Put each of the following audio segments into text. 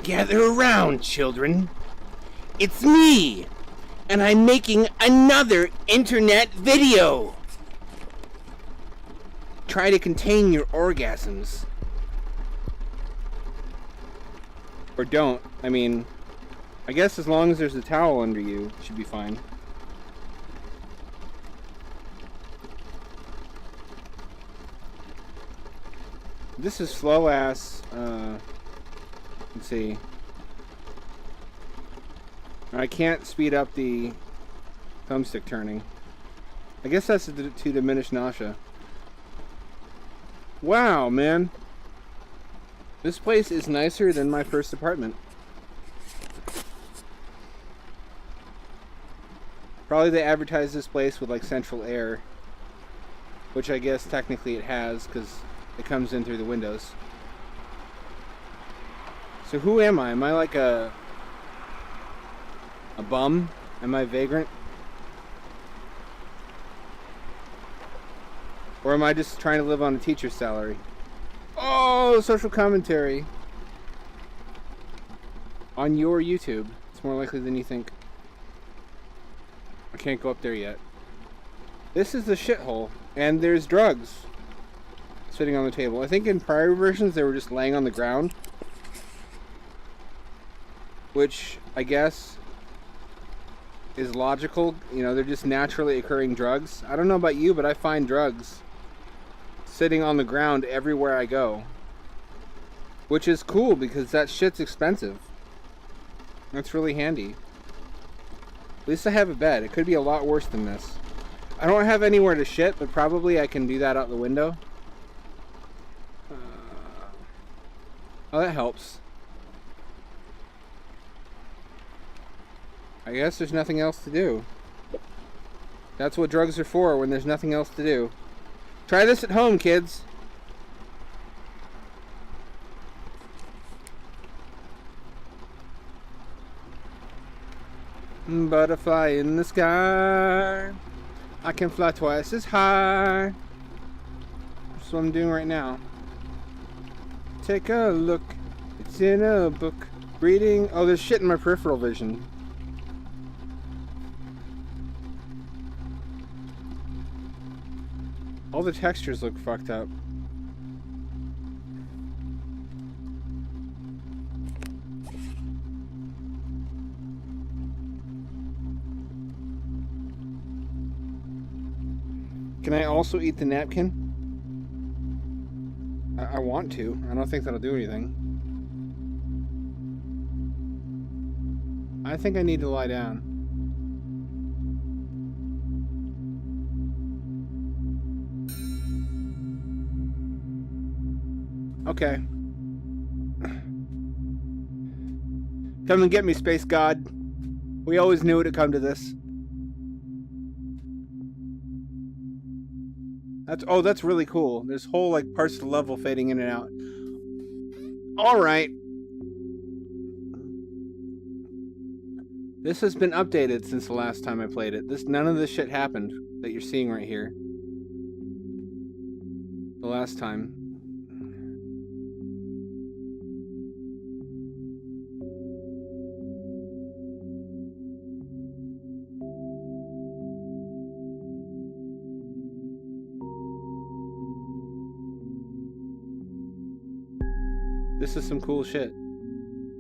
Gather around, children. It's me, and I'm making another internet video. Try to contain your orgasms. Or don't. I mean, I guess as long as there's a towel under you, it should be fine. This is slow ass, let's see. I can't speed up the thumbstick turning. I guess that's to diminish nausea. Wow, man. This place is nicer than my first apartment. Probably they advertised this place with like central air, which I guess technically it has because it comes in through the windows. So who am I? Am I like a bum? Am I vagrant? Or am I just trying to live on a teacher's salary? Oh, social commentary. On your YouTube. It's more likely than you think. I can't go up there yet. This is the shithole. And there's drugs sitting on the table. I think in prior versions they were just laying on the ground. Which, I guess, is logical. You know, they're just naturally occurring drugs. I don't know about you, but I find drugs sitting on the ground everywhere I go. Which is cool because that shit's expensive. That's really handy. At least I have a bed. It could be a lot worse than this. I don't have anywhere to shit, but probably I can do that out the window. Oh, that helps. I guess there's nothing else to do. That's what drugs are for, when there's nothing else to do. Try this at home, kids. Butterfly in the sky. I can fly twice as high. That's what I'm doing right now. Take a look. It's in a book. Reading. Oh, there's shit in my peripheral vision. All the textures look fucked up. Can I also eat the napkin? I want to. I don't think that'll do anything. I think I need to lie down. Okay. Come and get me, Space God. We always knew it'd come to this. That's really cool. There's whole like parts of the level fading in and out. Alright. This has been updated since the last time I played it. None of this shit happened that you're seeing right here. The last time. This is some cool shit.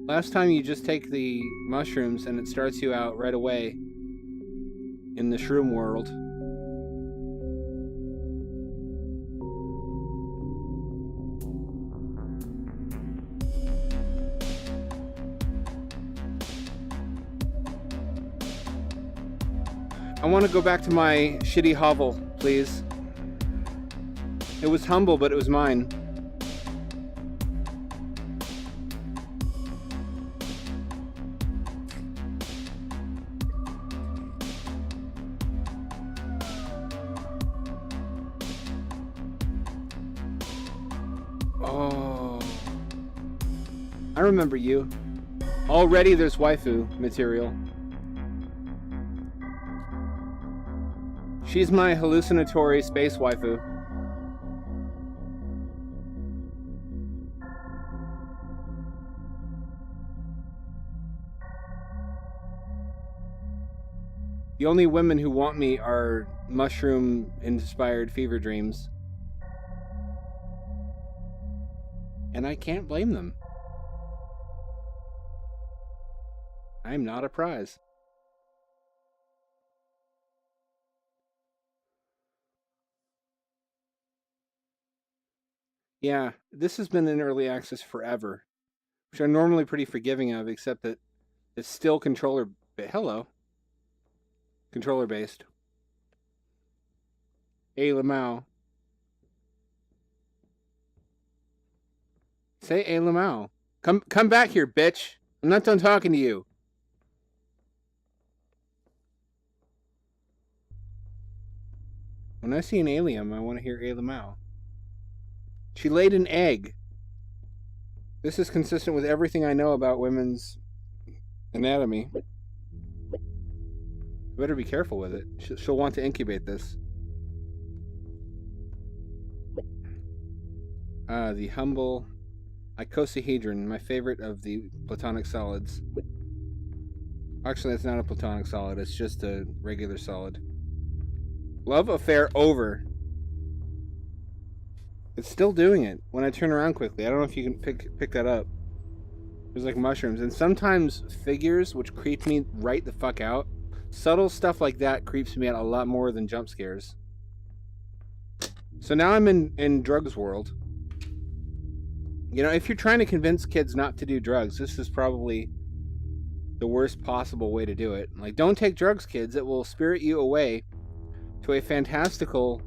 Last time you just take the mushrooms and it starts you out right away in the shroom world. I want to go back to my shitty hovel, please. It was humble, but it was mine. Oh, I remember you. Already there's waifu material. She's my hallucinatory space waifu. The only women who want me are mushroom-inspired fever dreams. And I can't blame them. I'm not a prize. Yeah, this has been in early access forever, which I'm normally pretty forgiving of, except that it's still controller. Hello, controller based. Hey, Lamau. Say, hey, Lamau. Come back here, bitch. I'm not done talking to you. When I see an alien, I want to hear hey, Lamau. She laid an egg. This is consistent with everything I know about women's anatomy. I better be careful with it. She'll want to incubate this. The humble icosahedron, my favorite of the platonic solids. Actually, it's not a platonic solid, it's just a regular solid. Love affair over. It's still doing it when I turn around quickly. I don't know if you can pick that up. There's like mushrooms, and sometimes figures, which creep me right the fuck out. Subtle stuff like that creeps me out a lot more than jump scares. So now I'm in drugs world. You know, if you're trying to convince kids not to do drugs, this is probably the worst possible way to do it. Like, don't take drugs, kids. It will spirit you away to a fantastical,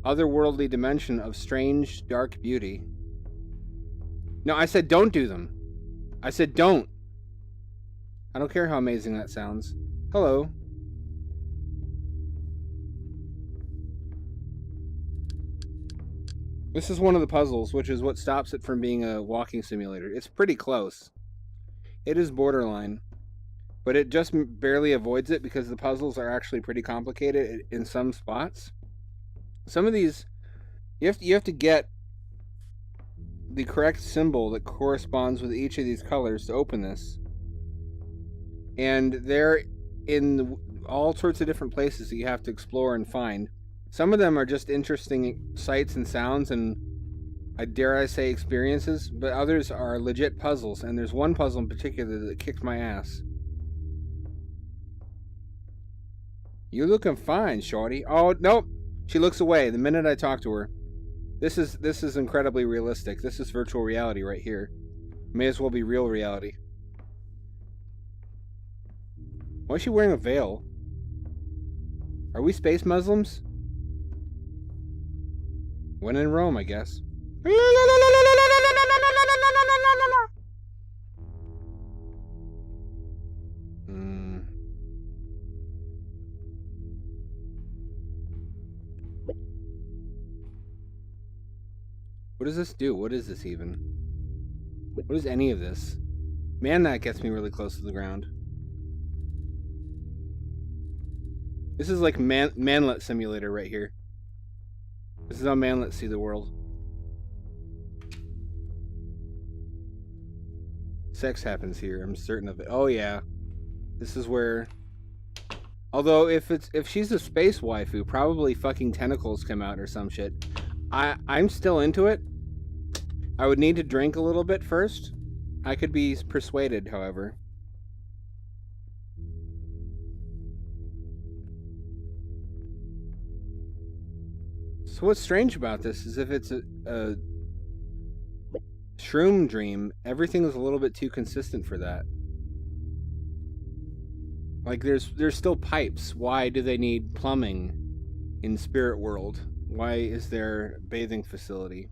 otherworldly dimension of strange, dark beauty. No, I said don't do them. I said don't. I don't care how amazing that sounds. Hello. This is one of the puzzles, which is what stops it from being a walking simulator. It's pretty close. It is borderline, but it just barely avoids it because the puzzles are actually pretty complicated in some spots. Some of these, you have to get the correct symbol that corresponds with each of these colors to open this. And they're in all sorts of different places that you have to explore and find. Some of them are just interesting sights and sounds and, dare I say, experiences, but others are legit puzzles, and there's one puzzle in particular that kicked my ass. You looking fine, shorty. Oh, nope. She looks away the minute I talk to her. This is incredibly realistic. This is virtual reality right here. May as well be real reality. Why is she wearing a veil? Are we space Muslims? When in Rome, I guess. What does this do? What is this even? What is any of this? Man, that gets me really close to the ground. This is like manlet simulator right here. This is how manlets see the world. Sex happens here, I'm certain of it. Oh yeah. This is where... Although if she's a space waifu, probably fucking tentacles come out or some shit. I'm still into it. I would need to drink a little bit first. I could be persuaded, however. So what's strange about this is if it's a shroom dream, everything is a little bit too consistent for that. Like there's still pipes. Why do they need plumbing in spirit world? Why is there a bathing facility?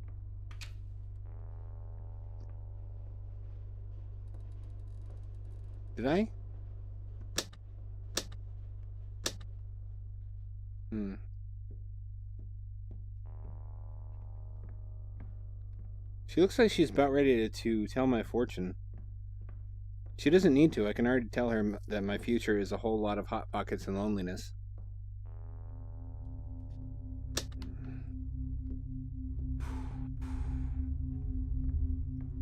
Did I? She looks like she's about ready to tell my fortune. She doesn't need to. I can already tell her that my future is a whole lot of hot pockets and loneliness.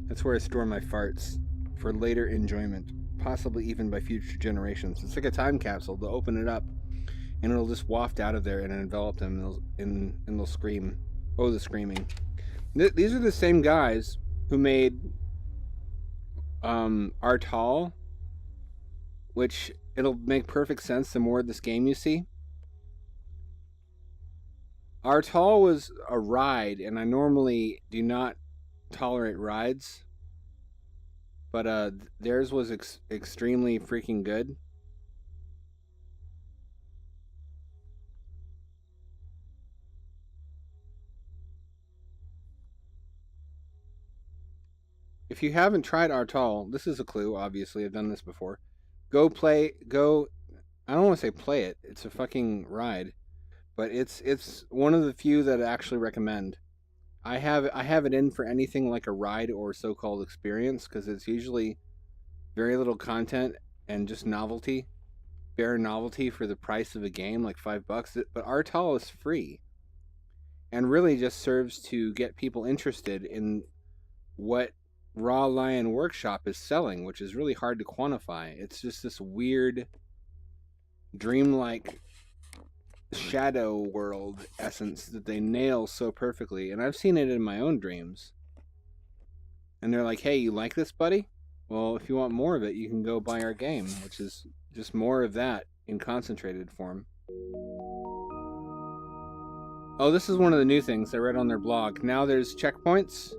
That's where I store my farts for later enjoyment. possibly even by future generations. It's like a time capsule. They'll open it up, and it'll just waft out of there and envelop them, and they'll scream. Oh, the screaming! These are the same guys who made Artal, which it'll make perfect sense the more of this game you see. Artal was a ride, and I normally do not tolerate rides, but theirs was extremely freaking good. If you haven't tried Artal, this is a clue. Obviously, I've done this before. Go. I don't want to say play it. It's a fucking ride, but it's one of the few that I actually recommend. I have it in for anything like a ride or so-called experience because it's usually very little content and just novelty, bare novelty for the price of a game, like $5. But Artal is free, and really just serves to get people interested in what Raw Lion Workshop is selling, which is really hard to quantify. It's just this weird, dreamlike shadow world essence that they nail so perfectly. And I've seen it in my own dreams. And they're like, hey, you like this, buddy? Well, if you want more of it, you can go buy our game, which is just more of that in concentrated form. Oh, this is one of the new things I read on their blog. Now there's checkpoints.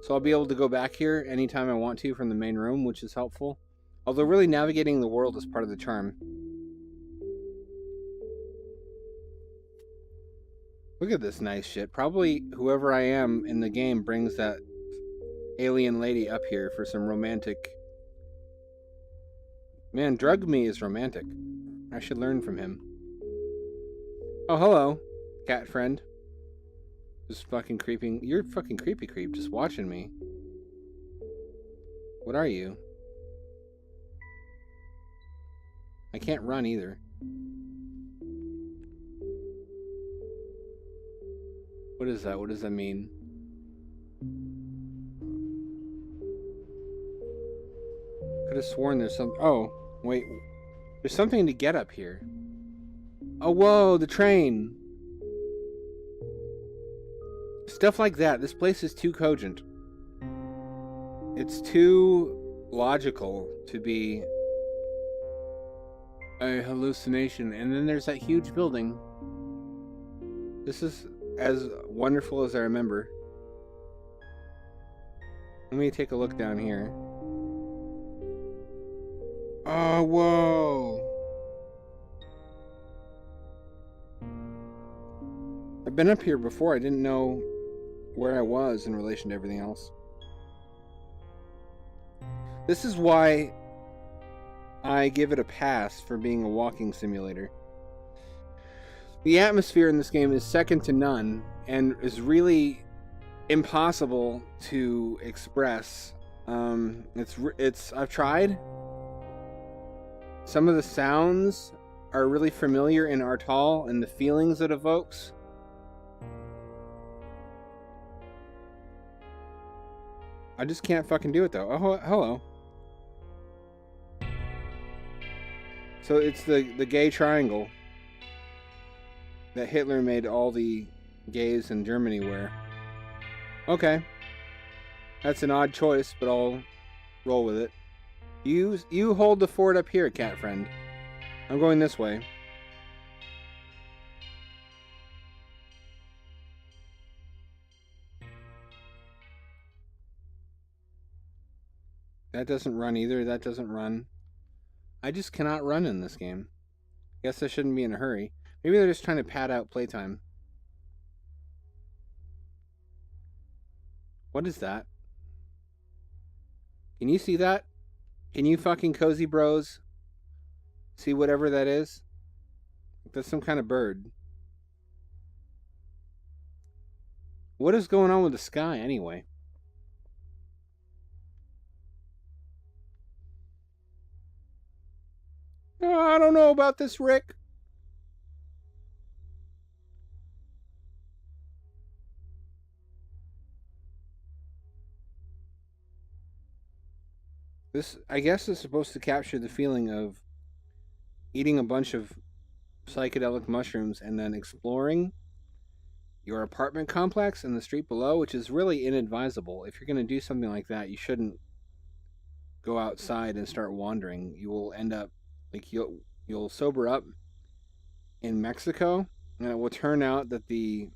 So I'll be able to go back here anytime I want to from the main room, which is helpful. Although really navigating the world is part of the charm. Look at this nice shit. Probably whoever I am in the game brings that alien lady up here for some romantic... Man, Drug Me is romantic. I should learn from him. Oh, hello, cat friend. Just fucking creeping. You're a fucking creepy creep just watching me. What are you? I can't run either. What is that? What does that mean? Could have sworn there's some... Oh, wait. There's something to get up here. Oh, whoa, the train. Stuff like that. This place is too cogent. It's too logical to be a hallucination. And then there's that huge building. This is as wonderful as I remember. Let me take a look down here. Oh, whoa. I've been up here before. I didn't know where I was in relation to everything else. This is why I give it a pass for being a walking simulator. The atmosphere in this game is second to none and is really impossible to express. I've tried. Some of the sounds are really familiar in Artal and the feelings it evokes. I just can't fucking do it though. Oh, hello. So it's the gay triangle that Hitler made all the gays in Germany wear. Okay. That's an odd choice, but I'll roll with it. You hold the fort up here, cat friend. I'm going this way. That doesn't run either. That doesn't run. I just cannot run in this game. Guess I shouldn't be in a hurry. Maybe they're just trying to pad out playtime. What is that? Can you see that? Can you fucking cozy bros see whatever that is? That's some kind of bird. What is going on with the sky anyway? Oh, I don't know about this, Rick. This, I guess, is supposed to capture the feeling of eating a bunch of psychedelic mushrooms and then exploring your apartment complex and the street below, which is really inadvisable. If you're going to do something like that, you shouldn't go outside and start wandering. You will end up like you'll sober up in Mexico, and it will turn out that the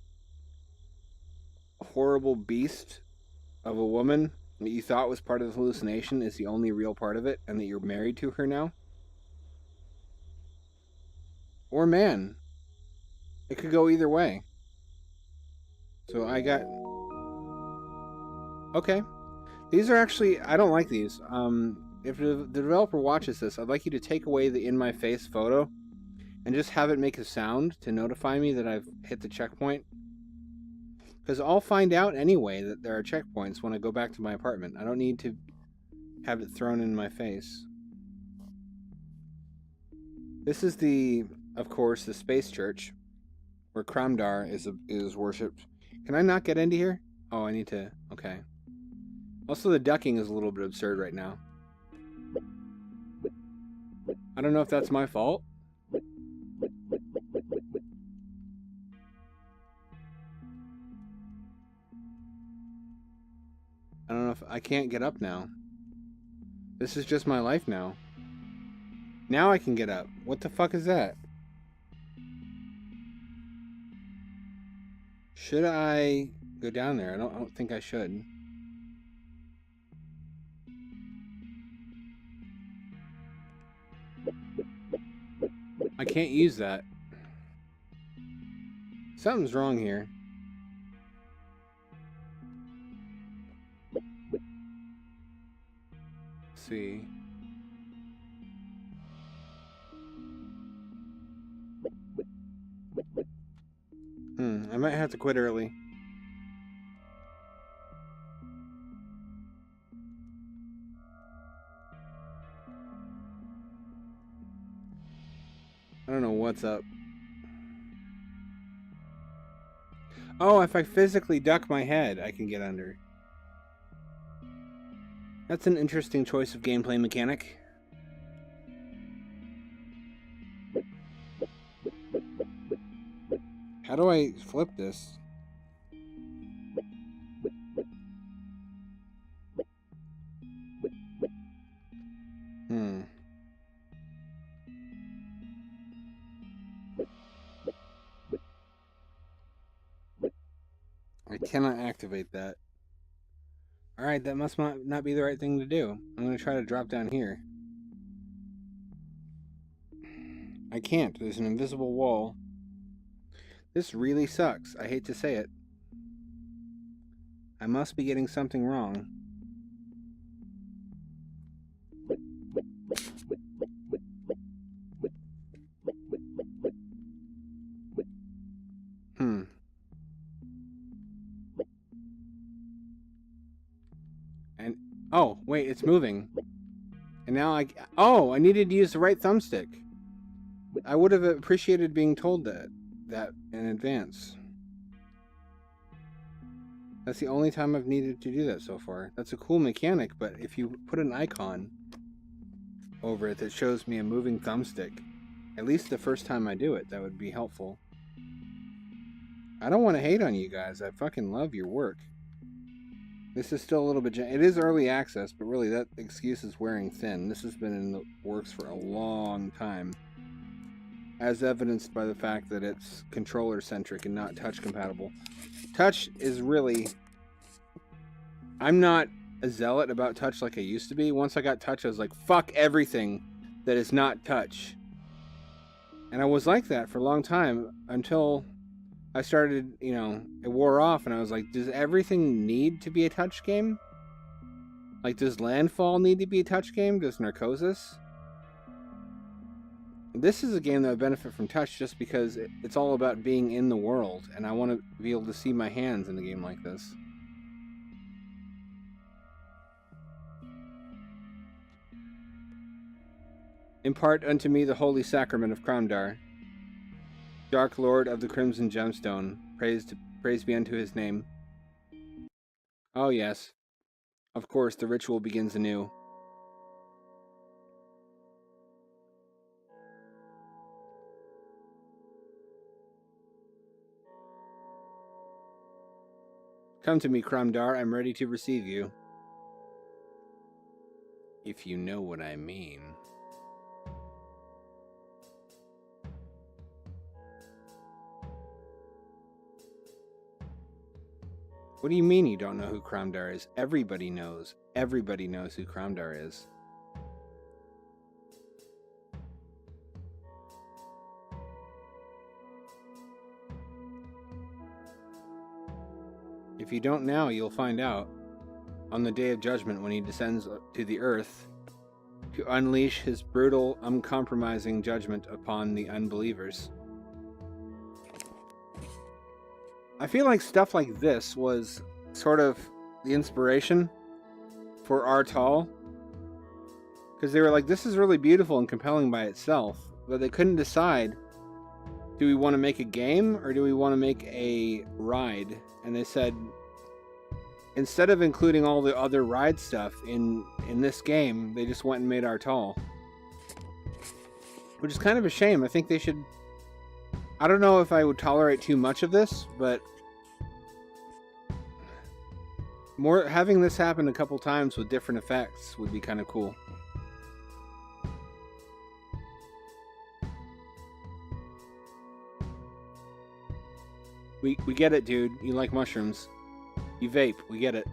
horrible beast of a woman that you thought was part of the hallucination is the only real part of it, and that you're married to her now. Or man. It could go either way. So I got... Okay. These are actually... I don't like these. If the developer watches this, I'd like you to take away the in-my-face photo and just have it make a sound to notify me that I've hit the checkpoint. Because I'll find out anyway that there are checkpoints when I go back to my apartment. I don't need to have it thrown in my face. This is of course, the space church where Kramdar is worshipped. Can I not get into here? Oh, I need to... Okay. Also, the ducking is a little bit absurd right now. I don't know if that's my fault. I don't know if... I can't get up now. This is just my life now. Now I can get up. What the fuck is that? Should I go down there? I don't think I should. I can't use that. Something's wrong here. Let's see. I might have to quit early. I don't know what's up. Oh, if I physically duck my head, I can get under. That's an interesting choice of gameplay mechanic. How do I flip this? I cannot activate that. Alright, that must not be the right thing to do. I'm going to try to drop down here. I can't. There's an invisible wall. This really sucks. I hate to say it. I must be getting something wrong. And... Oh, wait, it's moving. And now I... Oh, I needed to use the right thumbstick. I would have appreciated being told that in advance. That's the only time I've needed to do that so far. That's a cool mechanic, but if you put an icon over it that shows me a moving thumbstick, at least the first time I do it, that would be helpful. I don't want to hate on you guys. I fucking love your work. This is still a little bit... It is early access, but really that excuse is wearing thin. This has been in the works for a long time. As evidenced by the fact that it's controller-centric and not touch-compatible. Touch is really... I'm not a zealot about touch like I used to be. Once I got touch, I was like, fuck everything that is not touch. And I was like that for a long time until I started, you know, it wore off and I was like, does everything need to be a touch game? Like, does Landfall need to be a touch game? Does Narcosis? This is a game that would benefit from touch just because it's all about being in the world, and I want to be able to see my hands in a game like this. Impart unto me the holy sacrament of Kramdar, Dark Lord of the Crimson Gemstone. Praise be unto his name. Oh yes. Of course, the ritual begins anew. Come to me, Kramdar. I'm ready to receive you. If you know what I mean. What do you mean you don't know who Kramdar is? Everybody knows. Everybody knows who Kramdar is. If you don't now, you'll find out on the day of judgment when he descends to the earth to unleash his brutal, uncompromising judgment upon the unbelievers. I feel like stuff like this was sort of the inspiration for Artal, because they were like, this is really beautiful and compelling by itself, but they couldn't decide, do we want to make a game or do we want to make a ride? And they said, instead of including all the other ride stuff in this game, they just went and made Artal, which is kind of a shame. I think they should. I don't know if I would tolerate too much of this, but having this happen a couple times with different effects would be kind of cool. We get it, dude. You like mushrooms. You vape. We get it.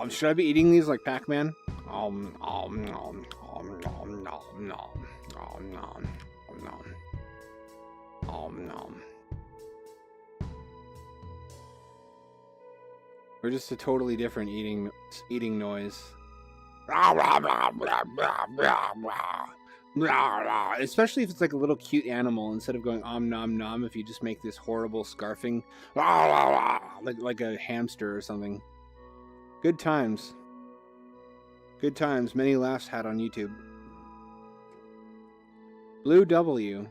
Should I be eating these like Pac-Man? Or just a totally different eating noise. Especially if it's like a little cute animal, instead of going om nom nom, if you just make this horrible scarfing like a hamster or something. Good times. Good times. Many laughs had on YouTube. Blue W.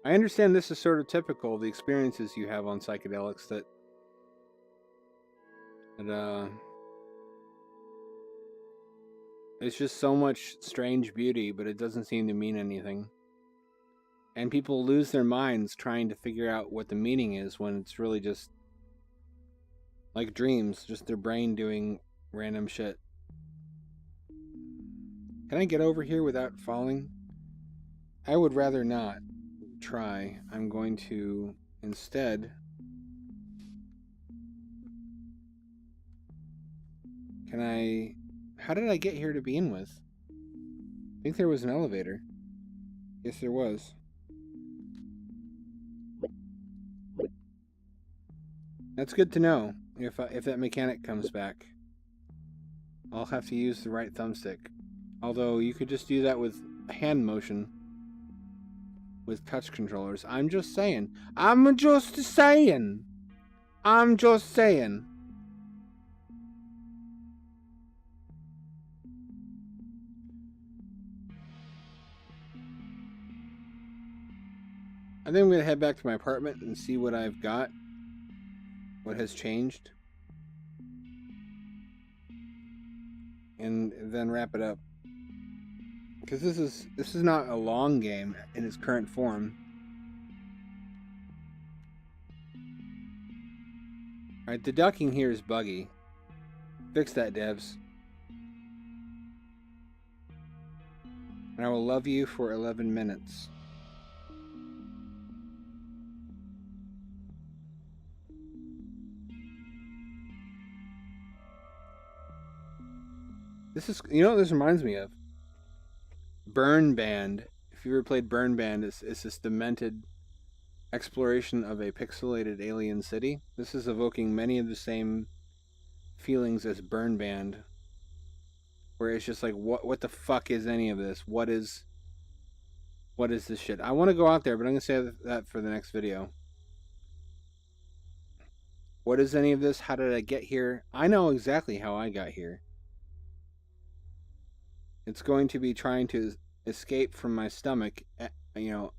I understand this is sort of typical of the experiences you have on psychedelics, that it's just so much strange beauty, but it doesn't seem to mean anything. And people lose their minds trying to figure out what the meaning is when it's really just like dreams, just their brain doing random shit. Can I get over here without falling? I would rather not try. I'm going to instead how did I get here to begin with? I think there was an elevator. Yes, there was. That's good to know. If that mechanic comes back, I'll have to use the right thumbstick. Although you could just do that with hand motion with touch controllers. I'm just saying. I'm just saying. I'm just saying. I think I'm going to head back to my apartment and see what I've got. What has changed. And then wrap it up. Because this is not a long game in its current form. Alright, the ducking here is buggy. Fix that, devs. And I will love you for 11 minutes. This is, you know what this reminds me of? Burn Band. If you ever played Burn Band, it's this demented exploration of a pixelated alien city. This is evoking many of the same feelings as Burn Band, where it's just like, what the fuck is any of this? What is this shit? I want to go out there, but I'm gonna say that for the next video. What is any of this? How did I get here? I know exactly how I got here. It's going to be trying to escape from my stomach, you know,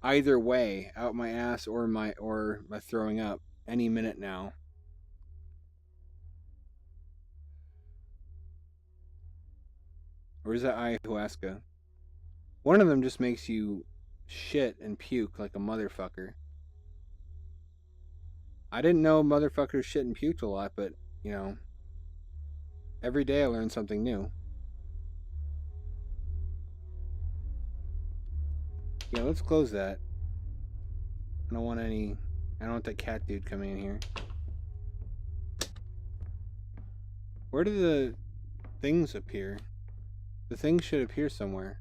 either way, out my ass or my throwing up any minute now. Or is that ayahuasca? One of them just makes you shit and puke like a motherfucker. I didn't know motherfuckers shit and puked a lot, but, you know, every day I learn something new. Yeah, let's close that. I don't want that cat dude coming in here. Where do the things appear? The things should appear somewhere.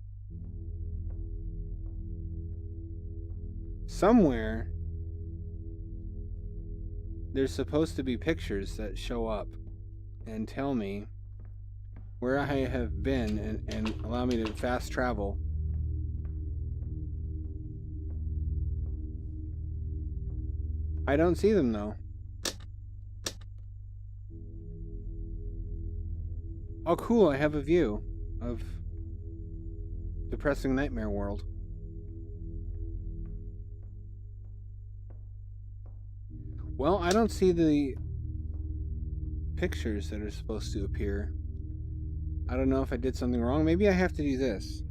Somewhere there's supposed to be pictures that show up and tell me where I have been and allow me to fast travel. I don't see them though. Oh cool, I have a view of Depressing Nightmare World. Well, I don't see the pictures that are supposed to appear. I don't know if I did something wrong. Maybe I have to do this.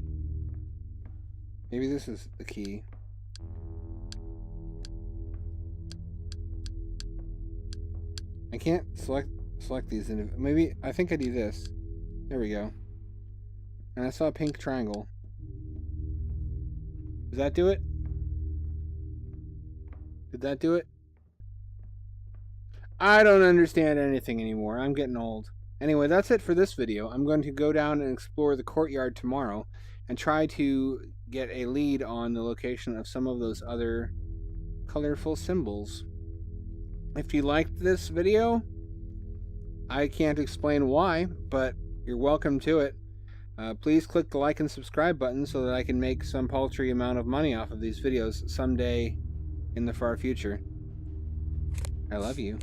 Maybe this is the key. I can't select these. Maybe I think I do this. There we go. And I saw a pink triangle. Does that do it? Did that do it? I don't understand anything anymore. I'm getting old. Anyway, that's it for this video. I'm going to go down and explore the courtyard tomorrow and try to get a lead on the location of some of those other colorful symbols. If you liked this video, I can't explain why, but you're welcome to it. Please click the like and subscribe button so that I can make some paltry amount of money off of these videos someday in the far future. I love you.